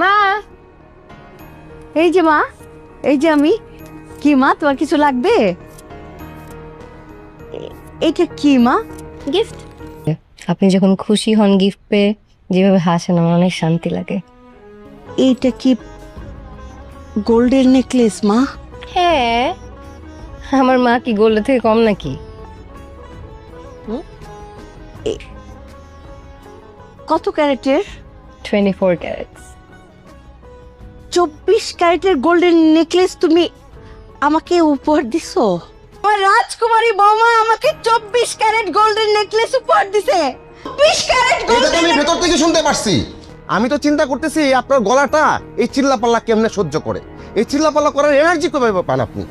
মা, এই যে মা, এই যে আমি। কি মা, তোমার কিছু লাগবে? এটা কি মা? গিফট। আপনি যখন খুশি হন গিফট পেয়ে যেভাবে হাসেন আমার অনেক শান্তি লাগে। এইটা কি গোল্ডের নেকলেস মা? হ্যাঁ, আমার মা কি গোল্ডের থেকে কম নাকি? কত ক্যারেটের? 24 ক্যারেটস। 24 ক্যারেটের গোল্ডেন নেকলেস তুমি আমাকে উপহার দিছো? আমার রাজকুমারী বৌমা আমাকে 24 ক্যারেট গোল্ডেন নেকলেস উপহার দিছে। 24 ক্যারেট এটা তো গোল্ডেন। আমি ভেতর থেকে শুনতে পারছি। আমি তো চিন্তা করতেছি আপনার গলাটা এই চিল্লাপাল্লা কেমনে সহ্য করে, এই চিল্লাপাল্লা করার এনার্জি কিভাবে পান আপনি?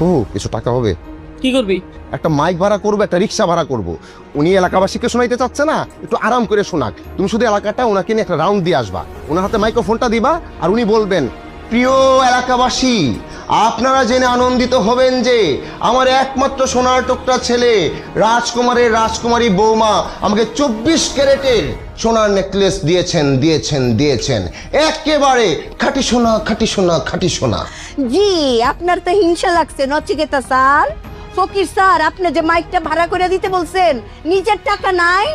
ও, কিছু টাকা হবে। কি করবি? একটা মাইক ভাড়া করবো, একটা রিক্সা ভাড়া করব। উনি এলাকাবাসীকে শোনাইতে চাচ্ছে না, একটু আরাম করে শোনাক। তুমি শুধু এলাকাটা ওনাকে নিয়ে একটা রাউন্ড দিয়ে আসবা, ওনার হাতে মাইক্রোফোনটা দিবা, আর উনি বলবেন, প্রিয় এলাকাবাসী, আপনারা জেনে আনন্দিত হবেন যে আমার একমাত্র সোনার টুকরা ছেলে রাজকুমারের রাজকুমারী বৌমা আমাকে 24 ক্যারেটের সোনার নেকলেস দিয়েছেন দিয়েছেন দিয়েছেন। একেবারে খাঁটি সোনা, খাঁটি সোনা, খাঁটি সোনা। জি, আপনার তো হিংসা লাগছে নচিকেতা স্যার। ফকির স্যার, আপনি যে মাইকটা ভাড়া করে দিতে বলছেন, নিজের টাকা নাই?